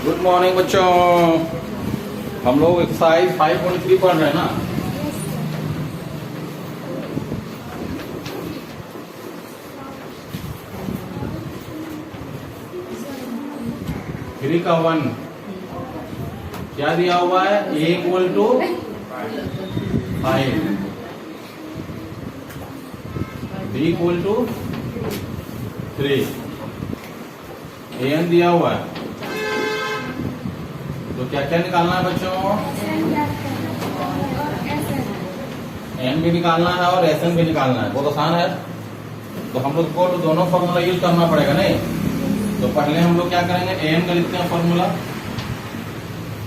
Good morning बच्चों। हम लोग एक्सरसाइज 5.3 पढ़ रहे हैं ना। थ्री का 1 क्या दिया हुआ है? a equal to 5, b equal to 3, an दिया हुआ है। तो क्या क्या निकालना है बच्चों? एन भी निकालना है और एस एन भी निकालना है। बहुत आसान है। तो हम लोग को दोनों फॉर्मूला यूज करना पड़ेगा नहीं। तो पहले हम लोग क्या करेंगे? एन का लिखते हैं formula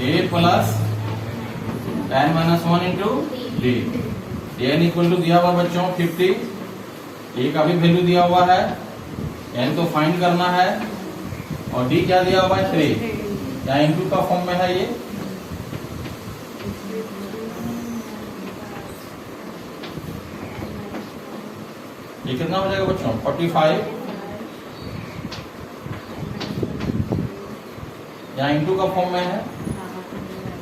a plus n minus 1 into d. N equal to दिया हुआ बच्चों 50, ए का भी वैल्यू दिया हुआ है, एन को फाइंड करना है और डी क्या दिया हुआ है? 3 या इंटू का फॉर्म में है ये। ये कितना हो जाएगा बच्चों? 45 या इंटू का फॉर्म में है।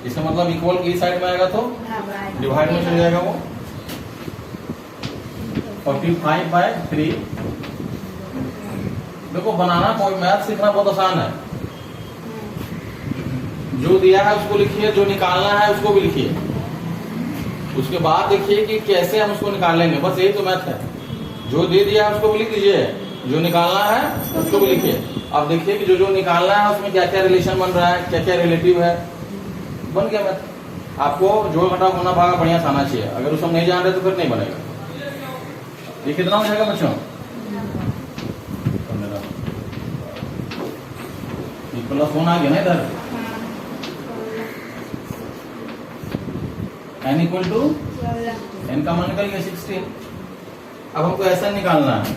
इसका मतलब इक्वल की साइड में आएगा तो डिवाइड में चल जाएगा वो। 45/3। देखो बनाना कोई मैथ सीखना बहुत आसान है। जो दिया है उसको लिखिए, जो निकालना है उसको भी लिखिए। उसके बाद देखिए कि कैसे हम उसको निकालेंगे। बस यही तो मैथ है। जो दे दिया है उसको भी लिख दीजिए, जो निकालना है उसको भी लिखिए। अब देखिए कि जो निकालना है उसमें क्या क्या रिलेशन बन रहा है, क्या क्या रिलेटिव है। बन गया मैथ। आपको जोड़ घटाव गुणा भागा बढ़िया से आना चाहिए। अगर उसको नहीं जान रहे तो फिर नहीं बनेगा। ये कितना हो जाएगा बच्चों? प्लस 1 आ गया ना इधर। n इक्वल टू n का मान निकल गया 16। अब हमको ऐसा निकालना है।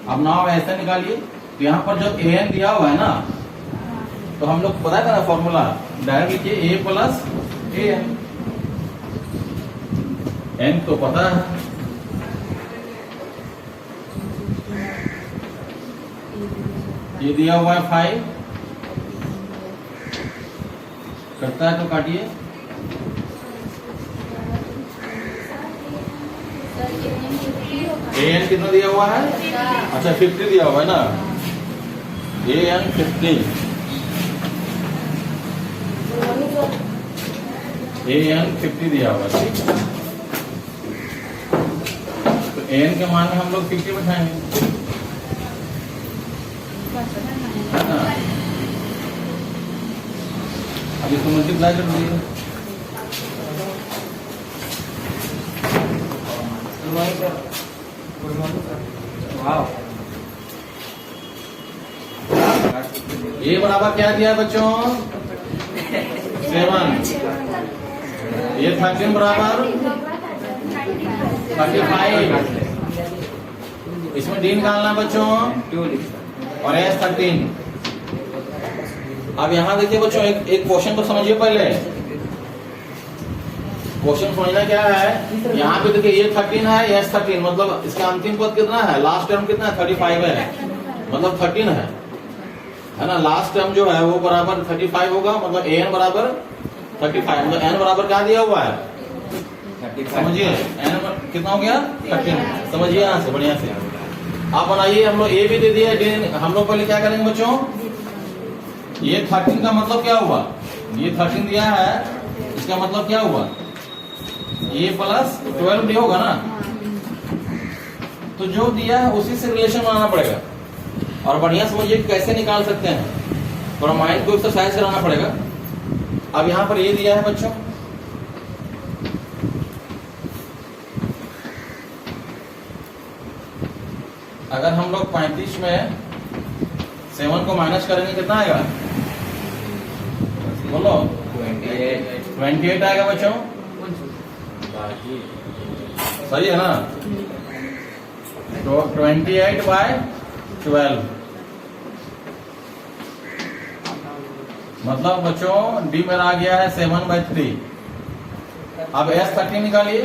अब नाउ ऐसा निकालिए। तो यहाँ पर जब an दिया हुआ है ना, तो हम लोग पता है ना फॉर्मूला डायरेक्ट लिखिए a प्लस an। n तो पता है, ये दिया हुआ है 5, करता है तो काटिए। an कितना दिया हुआ है? अच्छा 50 दिया हुआ है ना। an 50, an 50 दिया हुआ है। ठीक है। तो an के मान में हम लोग 50 बैठाएंगे। अब इसको मल्टीप्लाई कर दीजिए। ये बराबर क्या दिया बच्चों? 7। ये 13 बराबर 35। इसमें डी निकालना बच्चों और एस 13। अब यहाँ देखिए बच्चों, एक क्वेश्चन तो समझिए पहले। क्वेश्चन समझना क्या है? यहाँ पे देखिए ये 13 है, ये 13, मतलब इसका अंतिम पद कितना है? लास्ट टर्म कितना है? 35 है, मतलब 13 है ना। लास्ट टर्म जो है वो बराबर 35 होगा, मतलब an बराबर 35, मतलब n बराबर क्या दिया हुआ है? 35। समझिए n कितना हो गया? 13। समझिए यहाँ से बढ़िया से। आप बनाइए। हम लोग a भी दे दिया। हम लोग पहले क्या करेंगे बच्चों? ये 13 का मतलब क्या हुआ? ये 13 दिया है, इसका मतलब क्या हुआ? ये प्लस 12 डी होगा ना। तो जो दिया है उसी से रिलेशन बनाना पड़ेगा। और बढ़िया समझिए कैसे निकाल सकते हैं। थोड़ा माइंड को एक्सरसाइज कराना पड़ेगा। अब यहाँ पर ये दिया है बच्चों, अगर हम लोग 35 में 7 को माइनस करेंगे कितना आएगा? बोलो। 28 आएगा बच्चों। सही है ना। तो 28/12, मतलब बच्चों डी मेरा आ गया है 7/3। अब एस 13 निकालिए।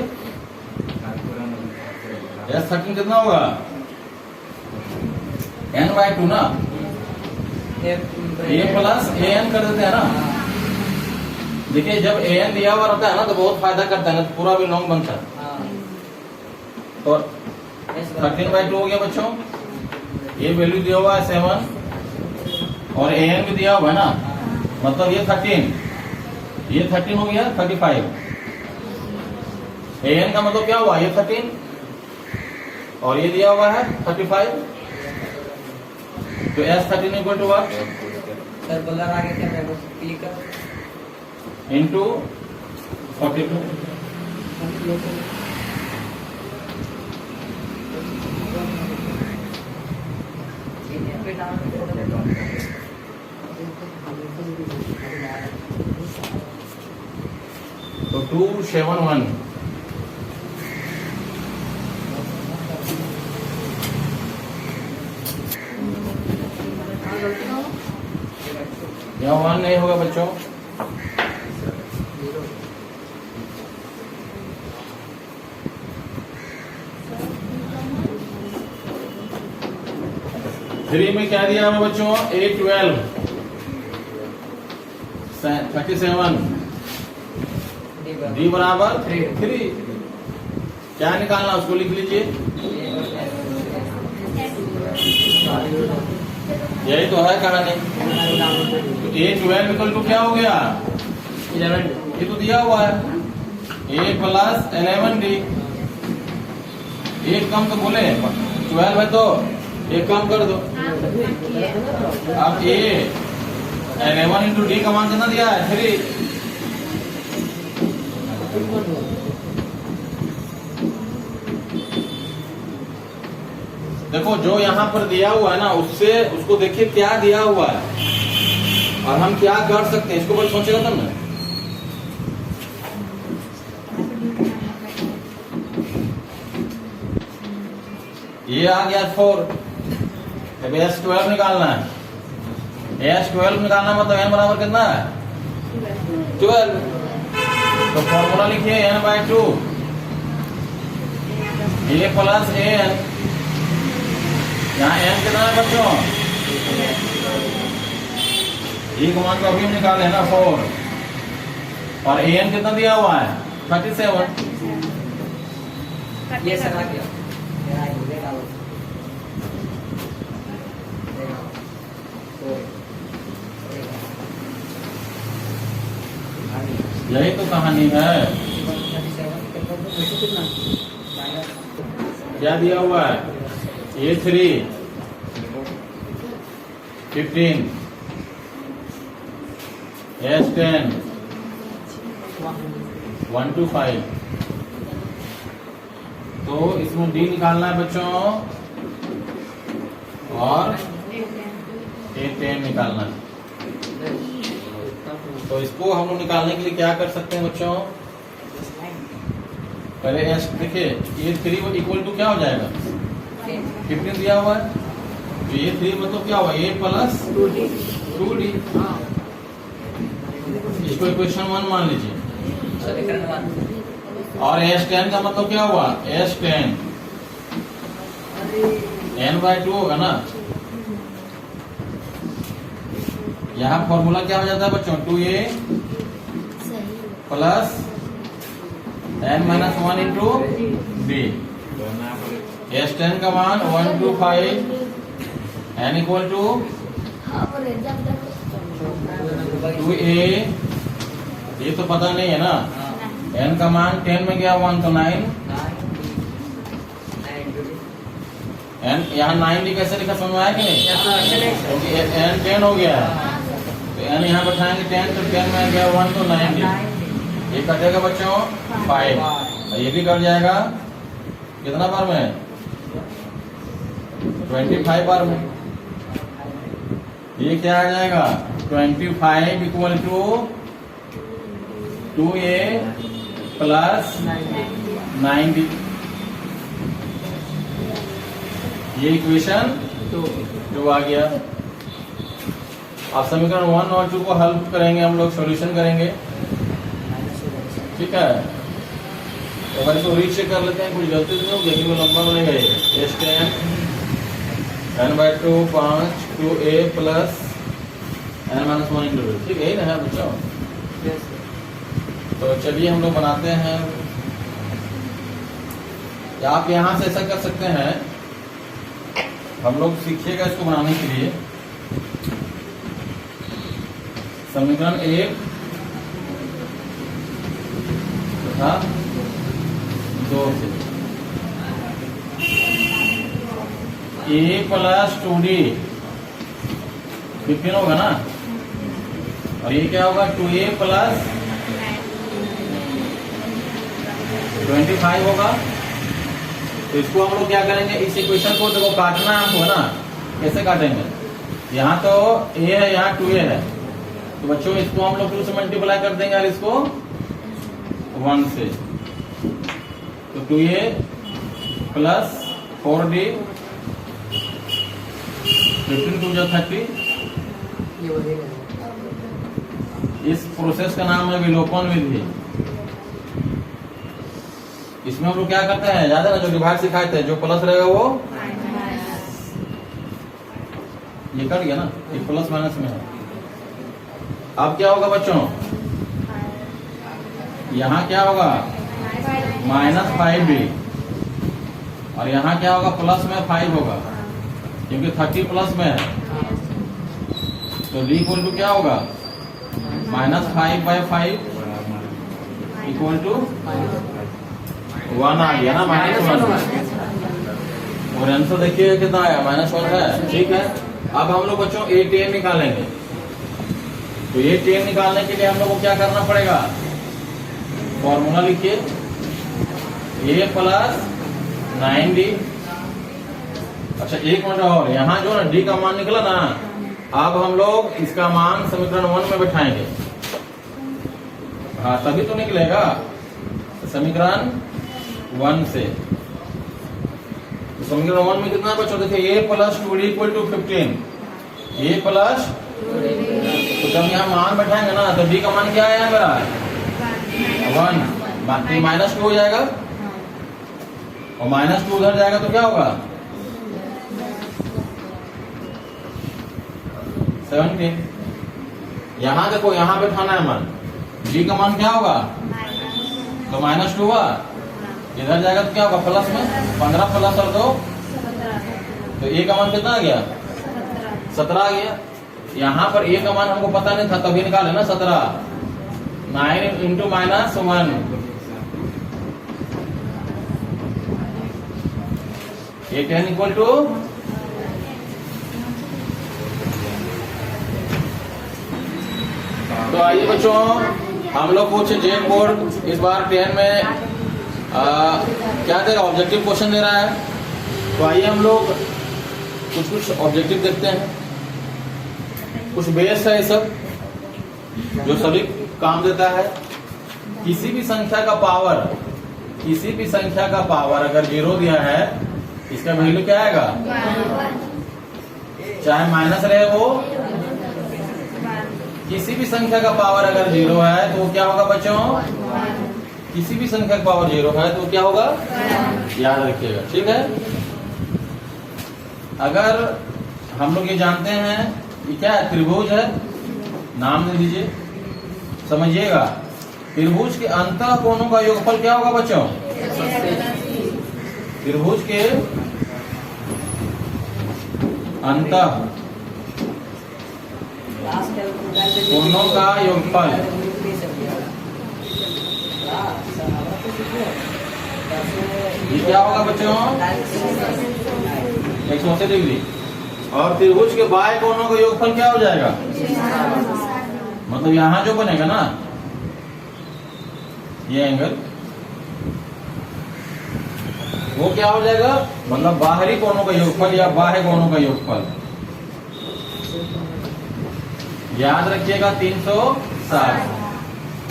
एस 13 कितना होगा? n/2 ना। ए प्लस ए एन कर देते हैं ना। देखिए जब ए एन दिया हुआ रहता है ना तो बहुत फायदा करता है ना, तो पूरा भी लॉन्ग बनता है। तो 13/2 हो गया बच्चों, ये वैल्यू दिया हुआ है 7 और ए एन भी दिया हुआ है ना, मतलब ये 13, ये 13 हो गया 35। ए एन का मतलब क्या हुआ, ये 13 और ये दिया हुआ है 35, तो S13 equal to what sir बोला आगे क्या है वो क्लिक कर इनटू 42। तो 271 यहाँ 1 नहीं होगा बच्चों, थ्री में क्या दिया हुआ बच्चों, 8 12 37, डी बराबर 3। क्या निकालना उसको लिख लीजिए, यही तो है कहानी। तो 8 12 इक्वल टू क्या हो गया 11, ये तो दिया हुआ है, a प्लस 11d। एक कम तो बोले 12 है तो एक कम कर दो। अब a 11 इंटू डी का मान कितना दिया है 3। देखो जो यहाँ पर दिया हुआ है ना उससे उसको देखिए क्या दिया हुआ है और हम क्या कर सकते हैं, इसको बस सोचेगा तब ना। ये आ गया 4, अब S12 निकालना है। S12 निकालना मतलब n बराबर कितना है 12। तो फॉर्मूला लिखिए n/2 a प्लस an। यहाँ n कितना है बच्चों, ये मान तो अभी हम निकाले ना 4 और an कितना दिया हुआ है 37। ये सर आ गया यही तो कहानी है। क्या दिया हुआ है, A3 15, S10 1 to 5। तो इसमें D निकालना है बच्चों और A10 निकालना है। तो इसको हम लोग निकालने के लिए क्या कर सकते हैं बच्चों, पहले एस देखिए, ये 3 इक्वल टू क्या हो जाएगा 15 दिया हुआ है, तो ये 3 मतलब क्या हुआ a प्लस 2d। इसको इक्वेशन 1 मान लीजिए। और S10 का मतलब क्या हुआ S10 n/2 होगा ना। यहाँ फॉर्मूला क्या हो जाता है बच्चों 2a plus n-1 into b। S10 का मान 1 to 5, n equal to 2a, ये तो पता नहीं है ना। n का मान 10 में गया 1 तो 9, n यहाँ 9d कैसे लिखा समझ में आया कि नहीं, क्योंकि n 10 हो गया है तो n यहाँ बैठाएंगे 10, तो 10 में गया 1 तो 9d, ये कटेगा बच्चों 5, ये भी कट जाएगा कितना बार में 25 बार में। ये क्या आ जाएगा 25 equal to 2a plus 9d। ये इक्वेशन 2 आ गया। अब समीकरण 1 और 2 को हल करेंगे हम लोग, सॉल्यूशन करेंगे, ठीक है। तो अगर इसको रीचेक कर लेते हैं, कुछ गलती नहीं होगी, लेकिन वो लंबा बनेगा ये S10 n/2 5 2a plus n-1 into root, ठीक है, यही ना है बच्चों। यस तो चलिए हम लोग बनाते हैं। या आप यहां से ऐसा कर सकते हैं, हम लोग सीखिएगा इसको बनाने के लिए। समीकरण 1 तथा 2 से a प्लस 2d 15 होगा ना, और ये क्या होगा 2a प्लस 25 होगा। तो इसको हम लोग क्या करेंगे, इस इक्वेशन को देखो काटना है हमको ना, कैसे काटेंगे, यहाँ तो a है, यहाँ 2a है, तो बच्चों इसको हम लोग 2 से मल्टीप्लाई कर देंगे और इसको 1 से, तो 2a प्लस 4d 15 2 जा 30। ये वही है। इस प्रोसेस का नाम है विलोपन विधि। इसमें हम लोग क्या करते हैं, ज्यादा ना जो डिवाइड सिखाए थे, जो प्लस रहेगा वो ये कट गया ना, ये प्लस माइनस में है। अब क्या होगा बच्चों, यहाँ क्या होगा -5d, और यहाँ क्या होगा प्लस में 5 होगा, क्योंकि 30 प्लस में है, तो d इक्वल टू क्या होगा -5/5 इक्वल टू 1 आ गया ना, -1। और आंसर देखिए कितना आया, -1 है, ठीक है। अब हम लोग बच्चों a10 निकालेंगे। तो a10 निकालने के लिए हम लोग को क्या करना पड़ेगा, फॉर्मूला लिखिए, a प्लस 9d। अच्छा एक मिनट और, यहाँ जो ना d का मान निकला ना, अब हम लोग इसका मान समीकरण 1 में बैठाएंगे, हाँ तभी तो निकलेगा। समीकरण 1 से, तो समीकरण 1 में कितना बच्चों, देखिए a plus 2d equal to 15, a plus, तो जब यहाँ मान बैठाएंगे ना, तो d का मान क्या आया मेरा 1, बाकी -2 हो जाएगा, और -2 उधर जाएगा तो क्या होगा 17। यहाँ देखो, यहाँ बैठाना है मान, d का मान क्या होगा, तो -2 हुआ, इधर जाएगा तो क्या होगा प्लस में 15 प्लस और 2, तो a का मान कितना आ गया 17 आ गया। यहाँ पर a का मान हमको पता नहीं था, तभी निकाले ना 17, 9 इंटू -1, a10 इक्वल टू, तो आइए बच्चों हम लोग कुछ जेम बोर्ड इस बार 10 में क्या दे रहा है, ऑब्जेक्टिव क्वेश्चन दे रहा है। तो आइए हम लोग कुछ ऑब्जेक्टिव देखते हैं। कुछ बेस है ये सब जो सभी काम देता है। किसी भी संख्या का पावर अगर 0 दिया है, इसका वैल्यू क्या आएगा, चाहे माइनस रहे वो, किसी भी संख्या का पावर अगर 0 है तो क्या होगा बच्चों, किसी भी संख्या का पावर 0 है तो क्या होगा, याद रखिएगा, ठीक है। अगर हम लोग ये जानते हैं ये क्या है, त्रिभुज है, नाम दे दीजिए, समझिएगा। त्रिभुज के अंतः कोणों का योगफल क्या होगा बच्चों, त्रिभुज के अंतः कोणों का योगफल, ये क्या होगा बच्चों 180 डिग्री। और त्रिभुज के बाएं कोणों का योगफल क्या हो जाएगा, मतलब यहाँ जो बनेगा ना ये एंगल, वो क्या हो जाएगा, मतलब बाहरी कोणों का योगफल या बाह्य कोणों का योगफल। याद रखिएगा 360।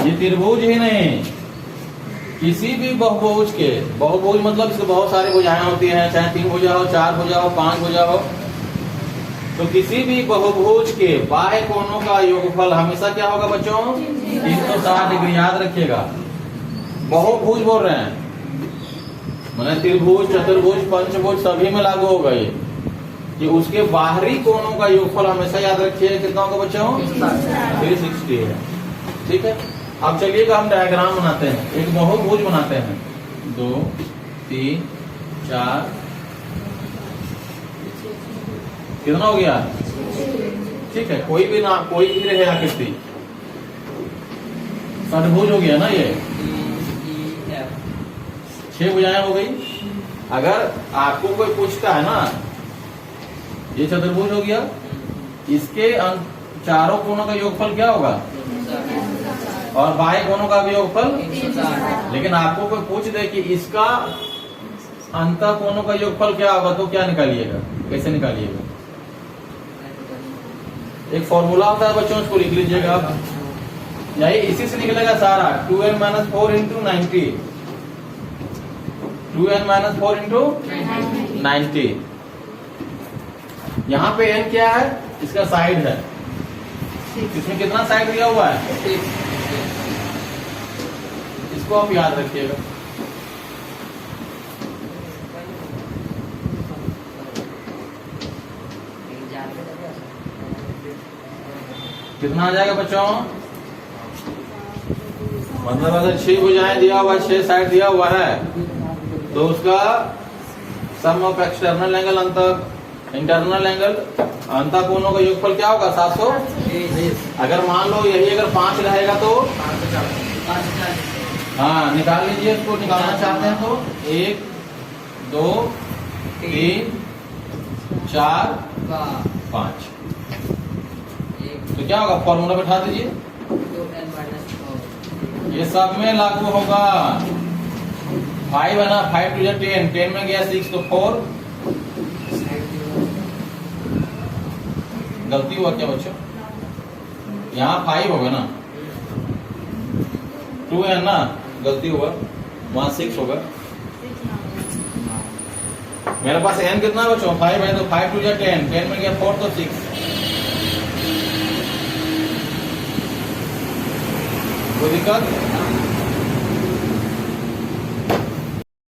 ये त्रिभुज ही नहीं, किसी भी बहुभुज के, बहुभुज मतलब इसके बहुत सारी भुजाएं होती हैं, चाहे 3 भुजा हो, 4 भुजा हो, 5 भुजा हो, तो किसी भी बहुभुज के बाह्य कोणों का योगफल हमेशा क्या होगा बच्चों 360 डिग्री। याद रखिएगा, बहुभुज बोल रहे हैं, मतलब त्रिभुज, चतुर्भुज, पंचभुज सभी में लागू होगा ये। कि उसके बाहरी कोणों का योगफल हमेशा याद रखिए कितना होगा बच्चों, 360 है। ठीक है, अब चलिएगा हम डायग्राम बनाते हैं, एक बहुभुज बनाते हैं। 2 3 4 कितना हो गया? ठीक है, कोई भी रहे आकृति, षटभुज हो गया ना ये, 6 भुजाएं हो गई। अगर आपको कोई पूछता है ना, ये चतुर्भुज हो गया, इसके चारों कोणों का योगफल क्या होगा, और बाह्य कोणों का भी योगफल, लेकिन आपको कोई पूछ दे कि इसका अंतः कोणों का योगफल क्या होगा, तो क्या निकालिएगा, कैसे निकालिएगा? एक फॉर्मूला होता है बच्चों, उसको लिख लीजिएगा आप, यही इसी से निकलेगा सारा। 2n-4 into 90, 2n-4 into 90। यहाँ पे n क्या है, इसका साइड है, इसमें कितना साइड दिया हुआ है, इसको आप याद रखिएगा। कितना आ जाएगा बच्चों, मतलब अगर 6 भुजाएं दिया हुआ है, 6 साइड दिया हुआ है, तो उसका सम ऑफ एक्सटर्नल एंगल अंतर इंटरनल एंगल अंतर कोणों का योगफल क्या होगा, 720। अगर मान लो यही अगर 5 रहेगा तो हाँ निकाल लीजिए, इसको निकालना चाहते हैं तो 1 2 3 4 5, तो क्या होगा, फॉर्मूला बैठा दीजिए, ये सब में लागू होगा। 5 है ना, 5 टू 10, 10 में गया 6 तो 4, गलती हुआ क्या बच्चों, यहाँ 5 होगा ना, 2 है ना, गलती हुआ, वहां 6 होगा। मेरे पास n कितना बच्चों, 5 है, तो 5 टू 10, 10 में गया 4 तो 6, कोई दिक्कत?